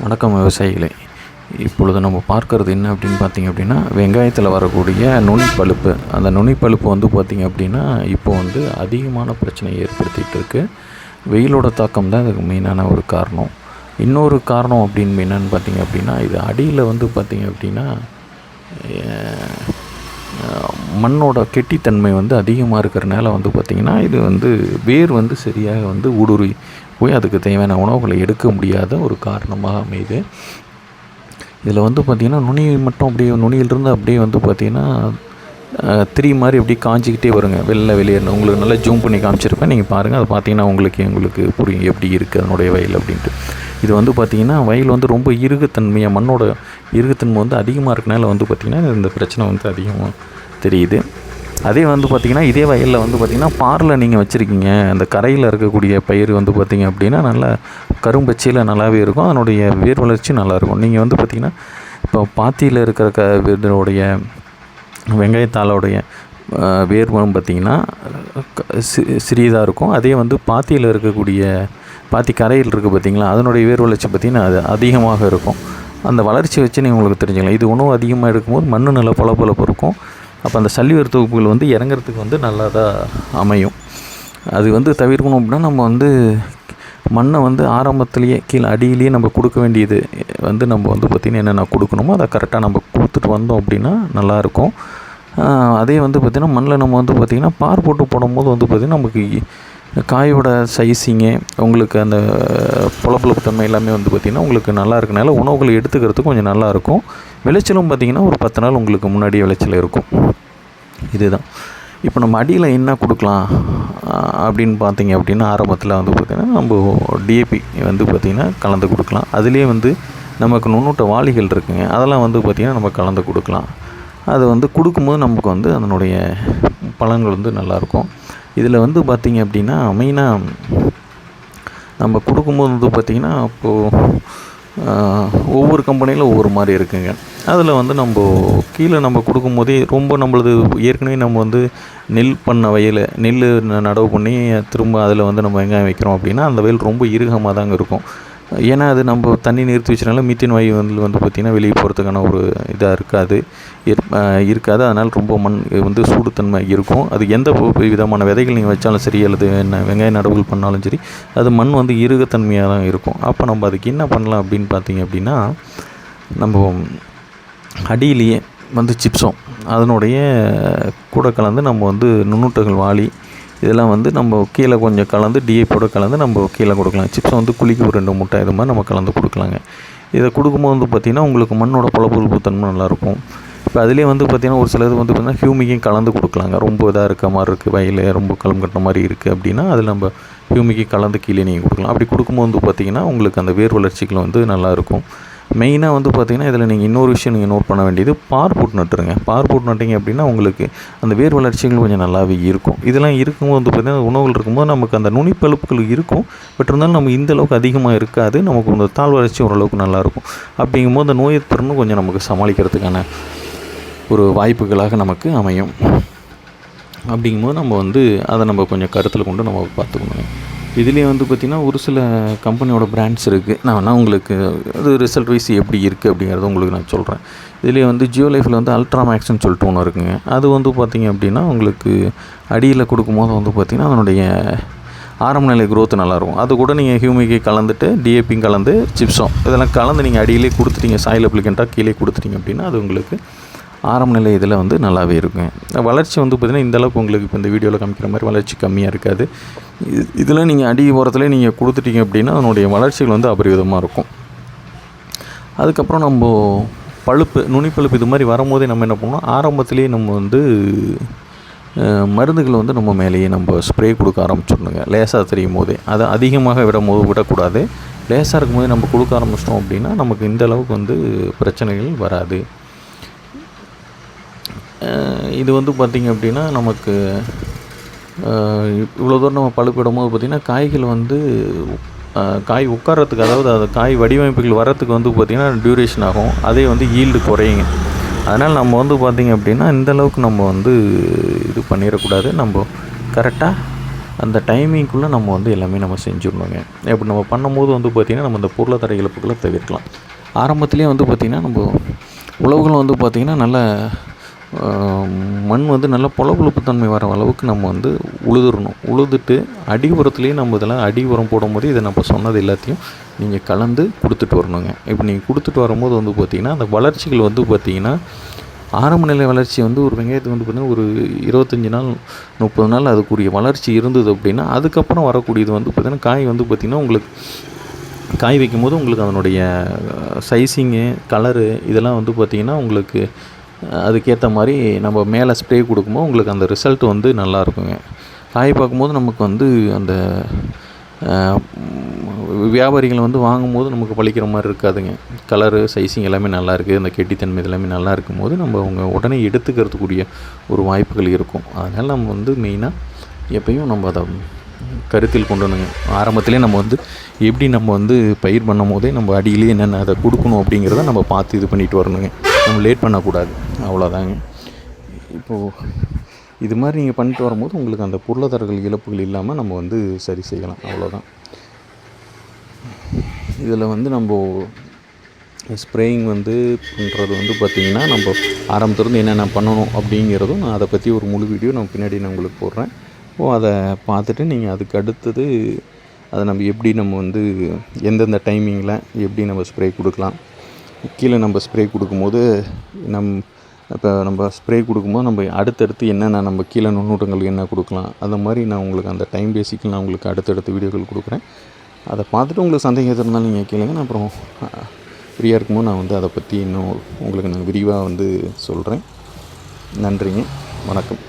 வணக்கம் விவசாயிகளே. இப்பொழுது நம்ம பார்க்கறது என்ன அப்படின்னு பார்த்திங்க அப்படின்னா, வெங்காயத்தில் வரக்கூடிய நுனிப்பழுப்பு. அந்த நுனிப்பழுப்பு வந்து பார்த்திங்க அப்படின்னா இப்போ வந்து அதிகமான பிரச்சனையை ஏற்படுத்திகிட்டு இருக்குது. வெயிலோட தாக்கம் தான் அதுக்கு மெயினான ஒரு காரணம். இன்னொரு காரணம் அப்படின்னு என்னென்னு பார்த்திங்க அப்படின்னா, இது அடியில் வந்து பார்த்திங்க அப்படின்னா மண்ணோட கெட்டித்தன்மை வந்து அதிகமாக இருக்கிறனால வந்து பார்த்திங்கன்னா, இது வந்து வேர் வந்து சரியாக வந்து ஊடுருவி போய் அதுக்கு தேவையான உணவுகளை எடுக்க முடியாத ஒரு காரணமாக அமையுது. இதில் வந்து பார்த்திங்கன்னா மட்டும் அப்படியே நுனியிலிருந்து அப்படியே வந்து பார்த்திங்கன்னா திரி மாதிரி அப்படியே காஞ்சிக்கிட்டே வருங்க. வெளியேறணும். உங்களுக்கு நல்லா ஜூம் பண்ணி காமிச்சிருப்பேன், நீங்கள் பாருங்கள். அதை பார்த்தீங்கன்னா உங்களுக்கு புரியும் எப்படி இருக்குது அதனுடைய வயல் அப்படின்ட்டு. இது வந்து பார்த்திங்கன்னா வயல் வந்து ரொம்ப இறுகத்தன்மையாக, மண்ணோட இறுகத்தன்மை வந்து அதிகமாக இருக்கனால வந்து பார்த்திங்கன்னா இந்த பிரச்சனை வந்து அதிகமாக தெரியுது. அதே வந்து பார்த்திங்கன்னா இதே வயலில் வந்து பார்த்திங்கன்னா பாரில் நீங்கள் வச்சுருக்கீங்க, அந்த கரையில் இருக்கக்கூடிய பயிர் வந்து பார்த்திங்க அப்படின்னா நல்லா கரும்பச்சையில் நல்லாவே இருக்கும். அதனுடைய வேர் வளர்ச்சி நல்லாயிருக்கும். நீங்கள் வந்து பார்த்திங்கன்னா இப்போ பாத்தியில் இருக்கிற இதனுடைய வெங்காயத்தாளோடைய வேர்வம் பார்த்திங்கன்னா சிறியதாக இருக்கும். அதே வந்து பாத்தியில் இருக்கக்கூடிய பாத்தி கரையில் இருக்குது பார்த்திங்களா, அதனுடைய வேர் வளர்ச்சி பார்த்திங்கன்னா அது அதிகமாக இருக்கும். அந்த வளர்ச்சி வச்சு நீங்கள் உங்களுக்கு தெரிஞ்சுக்கலாம். இது உணவு அதிகமாக எடுக்கும்போது மண் நல்லா பளபளப்பு இருக்கும். அப்போ அந்த சல்லிவேர் தொகுப்புகள் வந்து இறங்குறதுக்கு வந்து நல்லா தான் அமையும். அது வந்து தவிர்க்கணும் அப்படின்னா நம்ம வந்து மண்ணை வந்து ஆரம்பத்துலேயே கீழே அடியிலேயே நம்ம கொடுக்க வேண்டியது வந்து நம்ம வந்து பார்த்திங்கன்னா என்னென்ன கொடுக்கணுமோ அதை கரெக்டாக நம்ம கொடுத்துட்டு வந்தோம் அப்படின்னா நல்லாயிருக்கும். அதே வந்து பார்த்திங்கன்னா மண்ணில் நம்ம வந்து பார்த்திங்கன்னா பார் போட்டு போடும்போது வந்து பார்த்திங்கன்னா நமக்கு காயோட சைஸிங்கு உங்களுக்கு அந்த புலப்புலப்பு தன்மை எல்லாமே வந்து பார்த்திங்கன்னா உங்களுக்கு நல்லா இருக்கனால உணவுகளை எடுத்துக்கிறதுக்கு கொஞ்சம் நல்லாயிருக்கும். விளைச்சலும் பார்த்திங்கன்னா ஒரு 10 நாள் உங்களுக்கு முன்னாடியே விளைச்சல் இருக்கும். இதுதான். இப்போ நம்ம அடியில் என்ன கொடுக்கலாம் அப்படின்னு பார்த்திங்க அப்படின்னா, ஆரம்பத்தில் வந்து பார்த்திங்கன்னா நம்ம டிஏபி வந்து பார்த்திங்கன்னா கலந்து கொடுக்கலாம். அதுலேயே வந்து நமக்கு நுண்ணூட்ட வாளிகள் இருக்குங்க, அதெல்லாம் வந்து பார்த்திங்கன்னா நம்ம கலந்து கொடுக்கலாம். அது வந்து கொடுக்கும்போது நமக்கு வந்து அதனுடைய பலன்கள் வந்து நல்லாயிருக்கும். இதில் வந்து பார்த்திங்க அப்படின்னா மெயினாக நம்ம கொடுக்கும்போது வந்து பார்த்திங்கன்னா இப்போது ஒவ்வொரு கம்பெனியில் ஒவ்வொரு மாதிரி இருக்குங்க. அதில் வந்து நம்ம கீழே நம்ம கொடுக்கும்போதே ரொம்ப நம்மளது ஏற்கனவே நம்ம வந்து நெல் பண்ண வயல் நடவு பண்ணி திரும்ப அதில் வந்து நம்ம வெங்காயம் வைக்கிறோம் அப்படின்னா அந்த வயல் ரொம்ப இறுகமாக தாங்க இருக்கும். ஏன்னா அது நம்ம தண்ணி நிறுத்தி வச்சனால மீத்தேன் வாயு வந்து பார்த்திங்கன்னா வெளியே போகிறதுக்கான ஒரு இதாக இருக்காது. அதனால் ரொம்ப மண் வந்து சூடுத்தன்மை இருக்கும். அது எந்த விதமான விதைகள் நீங்கள் வச்சாலும் சரி, அல்லது என்ன வெங்காய நடவுகள் பண்ணாலும் சரி, அது மண் வந்து இறுகத்தன்மையாக தான் இருக்கும். அப்போ நம்ம அதுக்கு என்ன பண்ணலாம் அப்படின்னு பார்த்திங்க அப்படின்னா, நம்ம அடியிலேயே வந்து சிப்ஸும் அதனுடைய கூட கலந்து நம்ம வந்து நுண்ணூட்டங்கள் வாளி இதெல்லாம் வந்து நம்ம கீழே கொஞ்சம் கலந்து டிஏபியோட கலந்து நம்ம கீழே கொடுக்கலாம். சிப்ஸை வந்து குழிக்கு ஒரு 2 முட்டை இது மாதிரி நம்ம கலந்து கொடுக்கலாங்க. இதை கொடுக்கும்போது வந்து பார்த்திங்கன்னா உங்களுக்கு மண்ணோட பளபளப்பு தன்மை நல்லாயிருக்கும். இப்போ அதிலே வந்து பார்த்திங்கன்னா ஒரு சிலது வந்து பார்த்திங்கன்னா ஹியூமிக்கையும் கலந்து கொடுக்கலாங்க. ரொம்ப இதாக இருக்க மாதிரி இருக்குது, வயல் ரொம்ப களம் கட்டுற மாதிரி இருக்குது அப்படின்னா அதில் நம்ம ஹியூமிக்கை கலந்து கீழே நீங்கள் கொடுக்கலாம். அப்படி கொடுக்கும்போது வந்து பார்த்திங்கன்னா உங்களுக்கு அந்த வேர் வளர்ச்சிகள் வந்து நல்லாயிருக்கும். மெயினாக வந்து பார்த்திங்கன்னா இதில் நீங்கள் இன்னொரு விஷயம் நீங்கள் நோட் பண்ண வேண்டியது பார் போட்டு நட்டுருங்க. பார் போட்டு நட்டிங்க அப்படின்னா உங்களுக்கு அந்த வேர் வளர்ச்சிகள் கொஞ்சம் நல்லாவே இருக்கும். இதெல்லாம் இருக்கும்போது வந்து பார்த்திங்கன்னா உணவுகள் இருக்கும்போது நமக்கு அந்த நுனிப்பழுப்புகள் இருக்கும். பட் இருந்தாலும் நம்ம இந்தளவுக்கு அதிகமாக இருக்காது. நமக்கு அந்த தாழ் வளர்ச்சி ஓரளவுக்கு நல்லாயிருக்கும். அப்படிங்கும்போது அந்த நோய் எதிர்ப்பு கொஞ்சம் நமக்கு சமாளிக்கிறதுக்கான ஒரு வாய்ப்புகளாக நமக்கு அமையும். அப்படிங்கும்போது நம்ம வந்து அதை நம்ம கொஞ்சம் கருத்தில் கொண்டு நம்ம பார்த்துக்கணும். இதுலேயே வந்து பார்த்திங்கன்னா ஒரு சில கம்பெனியோட பிராண்ட்ஸ் இருக்குது. நான் வேணால் உங்களுக்கு அது ரிசல்ட் வைஸ் எப்படி இருக்குது அப்படிங்கிறத உங்களுக்கு நான் சொல்கிறேன். இதுலேயே வந்து ஜியோ லைஃப்பில் வந்து அல்ட்ராமேக்ஸ்னு சொல்லிட்டு ஒன்று இருக்குங்க. அது வந்து பார்த்திங்க அப்படின்னா உங்களுக்கு அடியில் கொடுக்கும்போது வந்து பார்த்திங்கன்னா அதனுடைய ஆரம்ப நிலை க்ரோத் நல்லாயிருக்கும். அது கூட நீங்கள் ஹியூமிக்கை கலந்துட்டு டிஏபியும் கலந்து சிப்ஸும் இதெல்லாம் கலந்து நீங்கள் அடியிலே கொடுத்துட்டீங்க, சாயில் அப்ளிகண்ட்டாக கீழே கொடுத்துட்டீங்க அப்படின்னா அது உங்களுக்கு ஆரம்ப நிலை இதில் வந்து நல்லாவே இருக்குங்க. வளர்ச்சி வந்து பார்த்திங்கன்னா இந்தளவுக்கு உங்களுக்கு இப்போ இந்த வீடியோவில் காமிக்கிற மாதிரி வளர்ச்சி கம்மியாக இருக்காது. இதில் நீங்கள் அடி ஓரத்தில் நீங்கள் கொடுத்துட்டீங்க அப்படின்னா அதனுடைய வளர்ச்சிகள் வந்து அபரிவிதமாக இருக்கும். அதுக்கப்புறம் நம்ம நுனிப்பழுப்பு இது மாதிரி வரும்போதே நம்ம என்ன பண்ணோம், ஆரம்பத்துலேயே நம்ம வந்து மருந்துகளை வந்து நம்ம மேலேயே நம்ம ஸ்ப்ரே கொடுக்க ஆரம்பிச்சிடணுங்க. லேசாக தெரியும் போதே அதை அதிகமாக விடக்கூடாது. லேசாக இருக்கும்போதே நம்ம கொடுக்க ஆரம்பிச்சிட்டோம் அப்படின்னா நமக்கு இந்த அளவுக்கு வந்து பிரச்சனைகள் வராது. இது வந்து பார்த்திங்க அப்படின்னா நமக்கு இவ்வளோ தூரம் நம்ம பழுப்பிடும்போது பார்த்திங்கன்னா காய்கள் வந்து காய் உட்காரத்துக்கு, அதாவது அது காய் வடிவமைப்புகள் வரத்துக்கு வந்து பார்த்திங்கன்னா டியூரேஷன் ஆகும். அதே வந்து ஈல்டு குறையுங்க. அதனால் நம்ம வந்து பார்த்திங்க அப்படின்னா இந்தளவுக்கு நம்ம வந்து இது பண்ணிடக்கூடாது. நம்ம கரெக்டாக அந்த டைமிங்குள்ளே நம்ம வந்து எல்லாமே நம்ம செஞ்சிடணுங்க. இப்படி நம்ம பண்ணும்போது வந்து பார்த்திங்கன்னா நம்ம இந்த பொருளாதார இழப்புகளை தவிர்க்கலாம். ஆரம்பத்திலே வந்து பார்த்திங்கன்னா நம்ம உழவுகளும் வந்து பார்த்திங்கன்னா நல்ல மண் வந்து நல்லா பொலபொலப்பு தன்மை வர அளவுக்கு நம்ம வந்து உழுதுறணும். உழுதுட்டு அடி உரத்துலேயும் நம்ம இதெல்லாம் அடி உரம் போடும்போது இதை நம்ம சொன்னது எல்லாத்தையும் நீங்கள் கலந்து கொடுத்துட்டு வரணுங்க. இப்போ நீங்கள் கொடுத்துட்டு வரும்போது வந்து பார்த்திங்கன்னா அந்த வளர்ச்சிகள் வந்து பார்த்திங்கன்னா ஆரம்ப நிலை வளர்ச்சி வந்து ஒரு வெங்காயத்துக்கு வந்து பார்த்திங்கன்னா ஒரு 25 நாள் 30 நாள் அதுக்குரிய வளர்ச்சி இருந்தது அப்படின்னா, அதுக்கப்புறம் வரக்கூடியது வந்து பார்த்திங்கன்னா காய் வந்து பார்த்திங்கன்னா உங்களுக்கு காய் வைக்கும்போது உங்களுக்கு அதனுடைய சைஸிங்கு கலரு இதெல்லாம் வந்து பார்த்திங்கன்னா உங்களுக்கு அதுக்கேற்ற மாதிரி நம்ம மேலே ஸ்ப்ரே கொடுக்கும்போது உங்களுக்கு அந்த ரிசல்ட் வந்து நல்லாயிருக்குங்க. காய் பார்க்கும்போது நமக்கு வந்து அந்த வியாபாரிகள் வந்து வாங்கும்போது நமக்கு பழிக்கிற மாதிரி இருக்காதுங்க. கலரு சைஸிங் எல்லாமே நல்லாயிருக்கு, அந்த கெட்டித்தன்மை எல்லாமே நல்லா இருக்கும்போது நம்ம அவங்க உடனே எடுத்துக்கிறதுக்குரிய ஒரு வாய்ப்புகள் இருக்கும். அதனால் நம்ம வந்து மெயினாக எப்பயும் நம்ம அதை கருத்தில் கொண்டு வரணுங்க. ஆரம்பத்திலே நம்ம வந்து எப்படி நம்ம வந்து பயிர் பண்ணும் போதே நம்ம அடியிலே என்னென்ன அதை கொடுக்கணும் அப்படிங்கிறத நம்ம பார்த்து இது பண்ணிட்டு வரணுங்க. நம்ம லேட் பண்ணக்கூடாது, அவ்வளோதாங்க. இப்போது இது மாதிரி நீங்கள் பண்ணிட்டு வரும்போது உங்களுக்கு அந்த பொருளாதாரங்கள் இழப்புகள் இல்லாமல் நம்ம வந்து சரி செய்யலாம், அவ்வளோதான். இதில் வந்து நம்ம ஸ்ப்ரேயிங் வந்து பண்ணுறது வந்து பார்த்திங்கன்னா நம்ம ஆரம்பத்துலேருந்து என்னென்ன பண்ணணும் அப்படிங்கிறதும் நான் அதை பற்றி ஒரு முழு வீடியோ நான் பின்னாடி நான் உங்களுக்கு போடுறேன். அதை பார்த்துட்டு நீங்கள் அதுக்கு அடுத்தது அதை நம்ம எப்படி நம்ம வந்து எந்தெந்த டைமிங்கில் எப்படி நம்ம ஸ்ப்ரே கொடுக்கலாம், கீழே நம்ம ஸ்ப்ரே கொடுக்கும்போது இப்போ நம்ம ஸ்ப்ரே கொடுக்கும்போது நம்ம அடுத்தடுத்து என்னென்ன நம்ம கீழே நுண்ணூட்டங்கள் என்ன கொடுக்கலாம், அந்த மாதிரி நான் உங்களுக்கு அந்த டைம் பேசிக்கில் நான் உங்களுக்கு அடுத்தடுத்த வீடியோக்கள் கொடுக்குறேன். அதை பார்த்துட்டு உங்களுக்கு சந்தேகம் எது இருந்தாலும் நீங்கள் கேளுங்க. நான் அப்புறம் ஃப்ரீயாக இருக்கும்போது நான் வந்து அதை பற்றி இன்னும் உங்களுக்கு நான் விரிவாக வந்து சொல்கிறேன். நன்றிங்க, வணக்கம்.